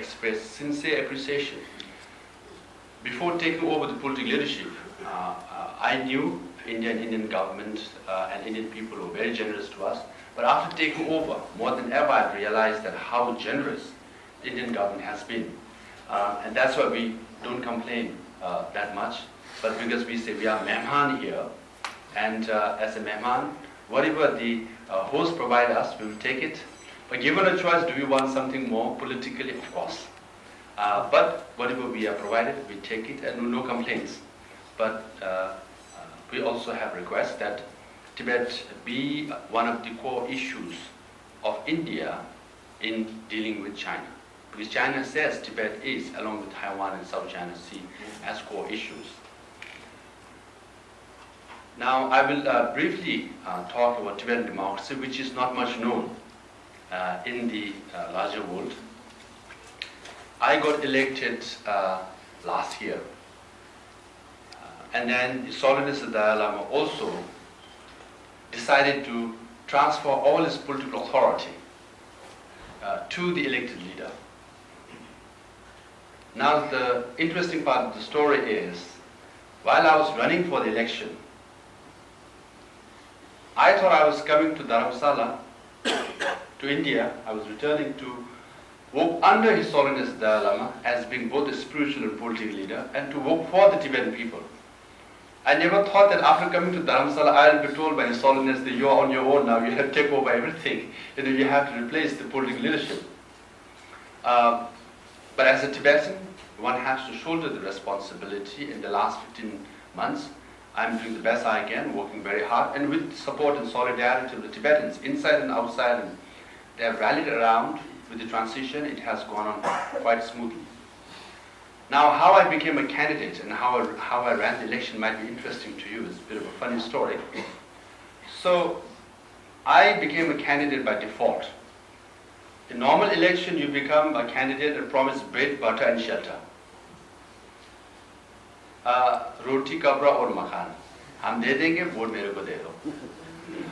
express sincere appreciation. Before taking over the political leadership, I knew Indian government and Indian people were very generous to us. But after taking over, more than ever, I've realized that how generous the Indian government has been. And that's why we don't complain that much. But because we say we are mehman here, and as a mehman, whatever the host provide us, we will take it. But given a choice, do we want something more politically? Of course. But whatever we are provided, we take it, and no complaints. But we also have requests that Tibet be one of the core issues of India in dealing with China. Because China says Tibet is, along with Taiwan and South China Sea, as core issues. Now, I will briefly talk about Tibetan democracy, which is not much known in the larger world. I got elected last year. And then His Holiness the Dalai Lama also decided to transfer all his political authority to the elected leader. Now, the interesting part of the story is, while I was running for the election, I thought I was coming to Dharamsala, to India. I was returning to work under His Holiness the Dalai Lama as being both a spiritual and political leader, and to work for the Tibetan people. I never thought that after coming to Dharamsala, I'll be told by His Holiness that you're on your own now, you have to take over everything, and you have to replace the political leadership. But as a Tibetan, one has to shoulder the responsibility. In the last 15 months, I'm doing the best I can, working very hard, and with support and solidarity of the Tibetans, inside and outside, and they have rallied around with the transition. It has gone on quite smoothly. Now, how I became a candidate and how I ran the election might be interesting to you. It's a bit of a funny story. So, I became a candidate by default. In normal election, you become a candidate and promise bread, butter, and shelter. Roti, kapra, or makan. Hum de denge, vote mere ko de do.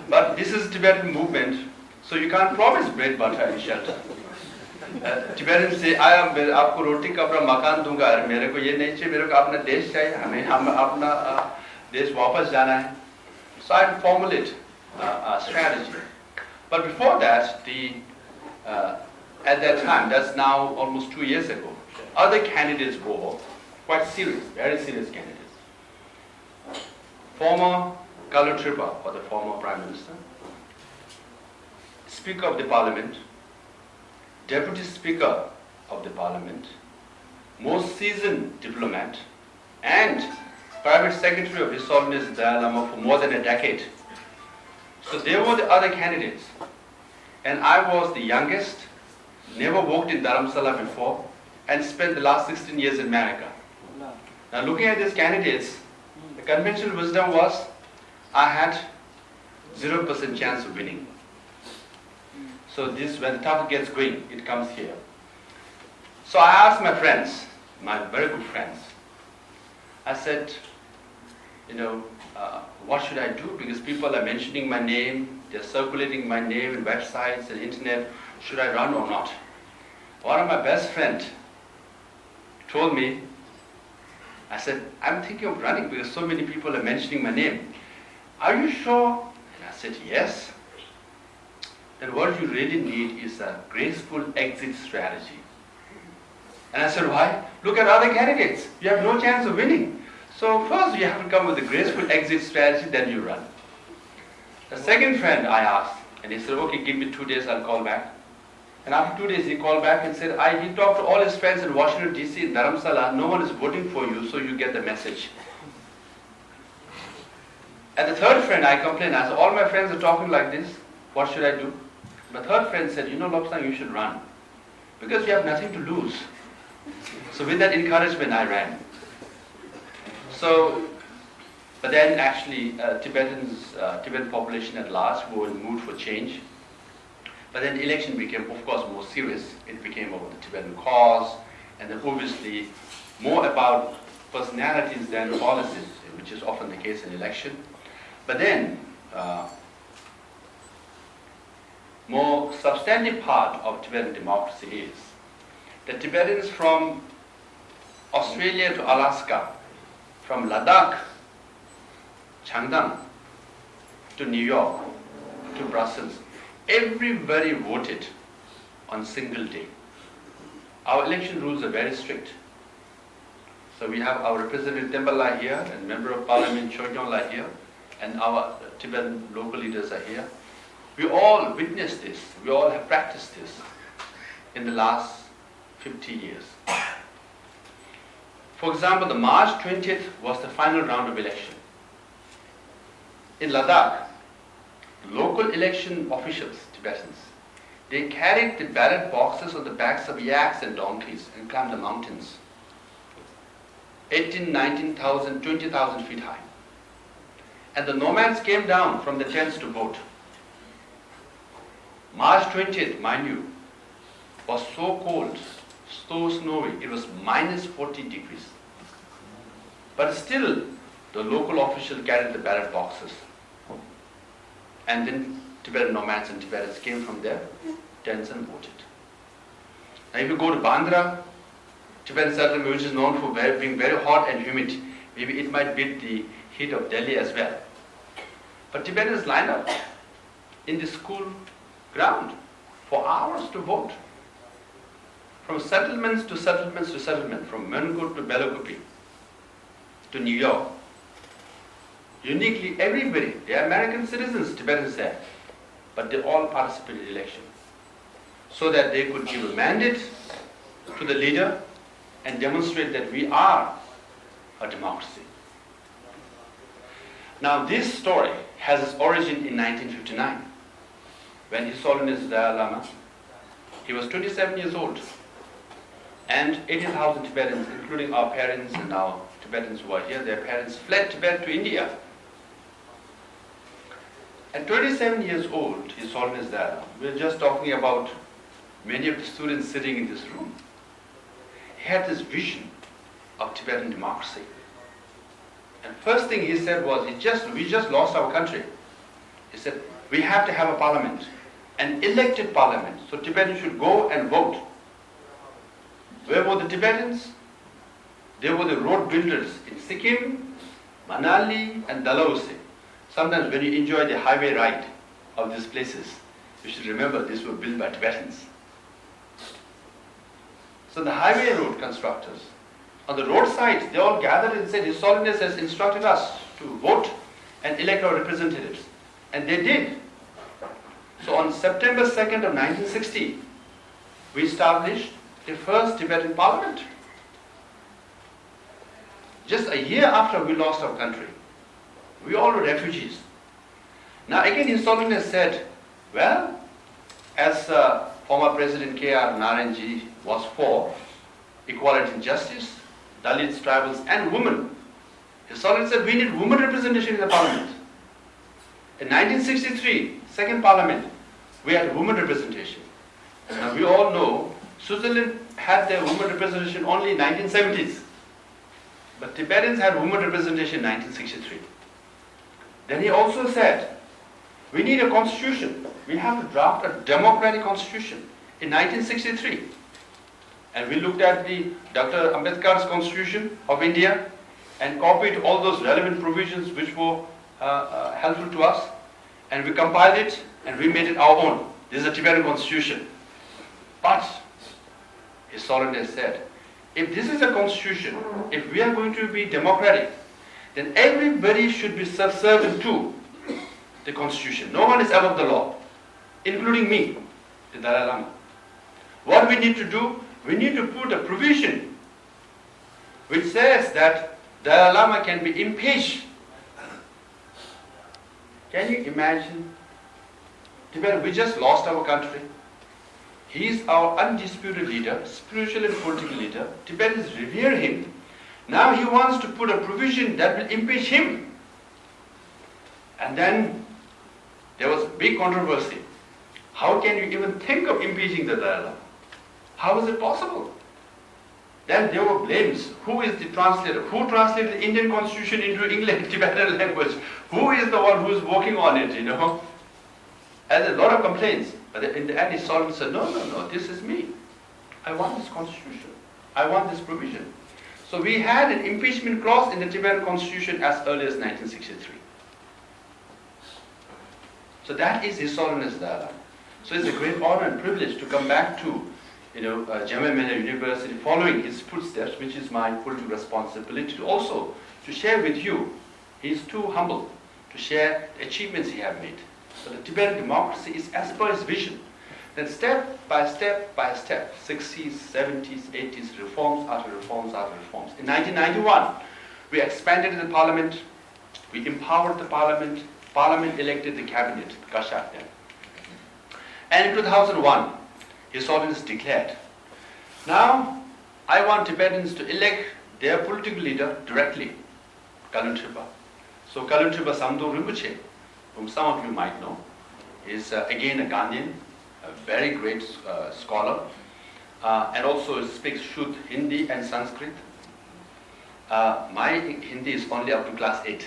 But this is Tibetan movement, so you can't promise bread, butter, and shelter. Tibetans say, I am आपको रोटी कपड़ा मकान दूंगा, अरे मेरे को ये नहीं चाहिए, मेरे को अपना देश चाहिए, हम अपना देश वापस जाना है. So I formulate a strategy. But before that, at that time, that's now almost 2 years ago, other candidates were quite serious, very serious candidates. Former Kala Tripa, or the former Prime Minister, Speaker of the Parliament, Deputy Speaker of the Parliament, most seasoned diplomat, and Private Secretary of His Holiness the Dalai Lama for more than a decade. So they were the other candidates. And I was the youngest, never worked in Dharamsala before, and spent the last 16 years in America. Now looking at these candidates, the conventional wisdom was, I had 0% chance of winning. So this, when the topic gets going, it comes here. So I asked my friends, my very good friends, I said, what should I do? Because people are mentioning my name, they're circulating my name in websites and internet. Should I run or not? One of my best friends told me, I said, I'm thinking of running because so many people are mentioning my name. Are you sure? And I said, yes. Then what you really need is a graceful exit strategy. And I said, why? Look at other candidates. You have no chance of winning. So first you have to come with a graceful exit strategy, then you run. The second friend I asked, and he said, okay, give me 2 days, I'll call back. And after 2 days he called back and said, he talked to all his friends in Washington DC, in Dharamsala, no one is voting for you, so you get the message. And the third friend, I complained, I said, all my friends are talking like this, what should I do? My third friend said, Lobsang, you should run, because you have nothing to lose. So with that encouragement, I ran. So, but then actually, Tibetan population at large were in the mood for change. But then the election became, of course, more serious. It became about the Tibetan cause, and then obviously more about personalities than policies, which is often the case in election. But then, more substantive part of Tibetan democracy is The Tibetans from Australia to Alaska, from Ladakh, Changdang, to New York, to Brussels, everybody voted on single day. Our election rules are very strict. So we have our representative Tembala here, and Member of Parliament Chogyongla here, and our Tibetan local leaders are here. We all witnessed this, we all have practiced this in the last 50 years. For example, the March 20th was the final round of election. In Ladakh, local election officials, Tibetans, they carried the ballot boxes on the backs of yaks and donkeys and climbed the mountains. 18, 19,000, 20,000 feet high. And the nomads came down from the tents to vote. March 20th, mind you, was so cold, so snowy, it was minus 40 degrees. But still, the local official carried the ballot boxes. And then Tibetan nomads and Tibetans came from their tents and voted. Now if you go to Bandra, Tibetan settlement, which is known for being very hot and humid, maybe it might beat the heat of Delhi as well. But Tibetans lined up in the school ground for hours to vote. From settlements to settlements to settlement, from Mangur to Belagupi to New York. Uniquely, everybody, they are American citizens, Tibetans there, but they all participated in the election so that they could give a mandate to the leader and demonstrate that we are a democracy. Now this story has its origin in 1959, when His Holiness Dalai Lama, he was 27 years old, and 18,000 Tibetans, including our parents and our Tibetans who are here, their parents fled Tibet to India. At 27 years old, His Holiness Dalai Lama, we're just talking about many of the students sitting in this room, he had this vision of Tibetan democracy. And first thing he said was, we just lost our country. He said, we have to have a parliament, an elected parliament, so Tibetans should go and vote. Where were the Tibetans? They were the road builders in Sikkim, Manali and Dalhousie. Sometimes when you enjoy the highway ride of these places, you should remember these were built by Tibetans. So the highway road constructors, on the roadside, they all gathered and said, His Holiness has instructed us to vote and elect our representatives. And they did. So on September 2nd of 1960, we established the first Tibetan parliament. Just a year after we lost our country. We all were refugees. Now again His Holiness said, well, as former President K.R. Narayanan was for equality and justice, Dalits, tribals and women. His Holiness said we need women representation in the parliament. In 1963, second parliament, we had women representation. Now we all know Switzerland had their women representation only in 1970s. But Tibetans had women representation in 1963. Then he also said, we need a constitution. We have to draft a democratic constitution in 1963. And we looked at the Dr. Ambedkar's constitution of India and copied all those relevant provisions which were helpful to us. And we compiled it and we made it our own. This is a Tibetan constitution. But His Holiness said, if this is a constitution, if we are going to be democratic, then everybody should be subservient to the constitution. No one is above the law, including me, the Dalai Lama. What we need to do, we need to put a provision which says that Dalai Lama can be impeached. Can you imagine? Tibet, we just lost our country. He is our undisputed leader, spiritual and political leader. Tibetans revere him. Now he wants to put a provision that will impeach him. And then there was a big controversy. How can you even think of impeaching the Dalai Lama? How is it possible? Then there were blames. Who is the translator? Who translated the Indian constitution into English, Tibetan language? Who is the one who is working on it, you know? And a lot of complaints. But in the end, His Holiness said, no, this is me. I want this constitution. I want this provision. So we had an impeachment clause in the Tibetan constitution as early as 1963. So that is His Holiness Dalai Lama. So it's a great honor and privilege to come back to Jamia Millia University following his footsteps, which is my political responsibility to also to share with you. He's too humble to share the achievements he has made. So the Tibetan democracy is as per his vision. Then step by step by step, 60s, 70s, 80s, reforms after reforms after reforms. In 1991, we expanded the parliament, we empowered the parliament, parliament elected the cabinet, the Kashak then. And in 2001, His Holiness declared, now I want Tibetans to elect their political leader directly, Kalun Tripa. So Kalun Tripa Samdo Rinpoche, whom some of you might know, is again a Ghanaian, a very great scholar, and also speaks Shuddh Hindi and Sanskrit. My Hindi is only up to class 8.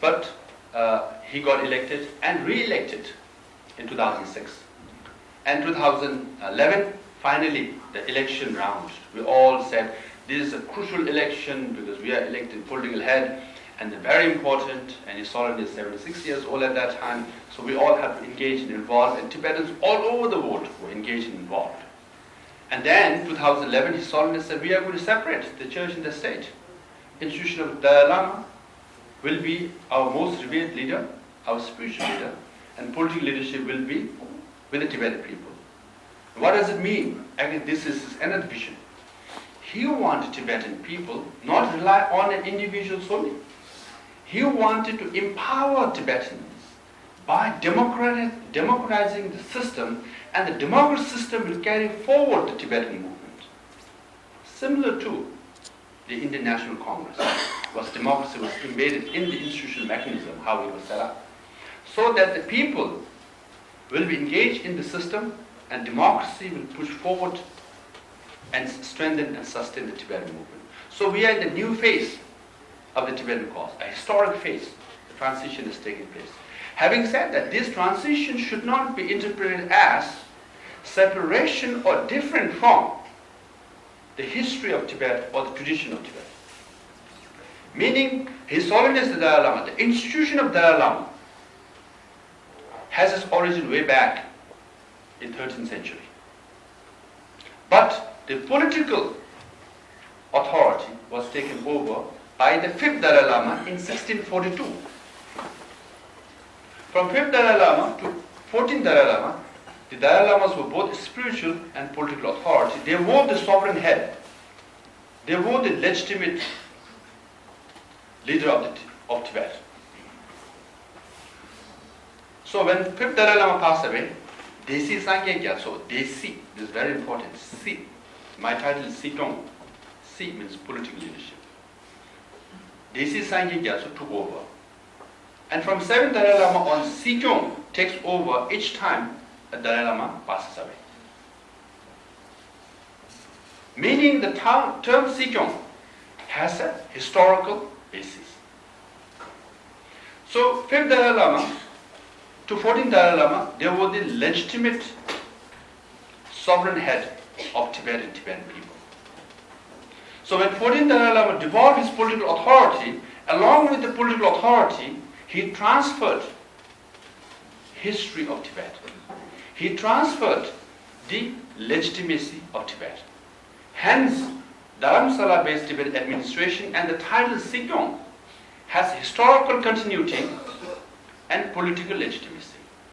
But he got elected and re-elected in 2006. And 2011, finally, the election round. We all said, this is a crucial election because we are electing political head, and they're very important, and His Holiness is 76 years old at that time, so we all have to engage and involve, and Tibetans all over the world were engaged and involved. And then, 2011, His Holiness said, we are going to separate the church and the state. Institution of Dalai Lama will be our most revered leader, our spiritual leader, and political leadership will be with the Tibetan people. What does it mean? Again, this is another vision. He wanted Tibetan people not rely on an individual only. He wanted to empower Tibetans by democratizing the system, and the democratic system will carry forward the Tibetan movement. Similar to the Indian National Congress, democracy was embedded in the institutional mechanism, how it was set up, so that the people will be engaged in the system, and democracy will push forward and strengthen and sustain the Tibetan movement. So we are in the new phase of the Tibetan cause, a historic phase. The transition is taking place. Having said that, this transition should not be interpreted as separation or different from the history of Tibet or the tradition of Tibet. Meaning, His Holiness the Dalai Lama, the institution of Dalai Lama, has its origin way back in 13th century. But the political authority was taken over by the 5th Dalai Lama in 1642. From 5th Dalai Lama to 14th Dalai Lama, the Dalai Lamas were both spiritual and political authority. They were the sovereign head. They were the legitimate leader of Tibet. So when 5th Dalai Lama passed away, Desi Sangay Gyatso, so Desi, this is very important, Si. My title is Sikong. Si means political leadership. Desi Sangay Gyatso took over. And from 7th Dalai Lama on, Sikong takes over each time a Dalai Lama passes away. Meaning the term Sikong has a historical basis. So 5th Dalai Lama to 14th Dalai Lama, they were the legitimate sovereign head of Tibetan people. So when 14th Dalai Lama devolved his political authority, along with the political authority, he transferred history of Tibet. He transferred the legitimacy of Tibet. Hence, Dharamsala-based Tibet administration and the title Sikong has historical continuity and political legitimacy.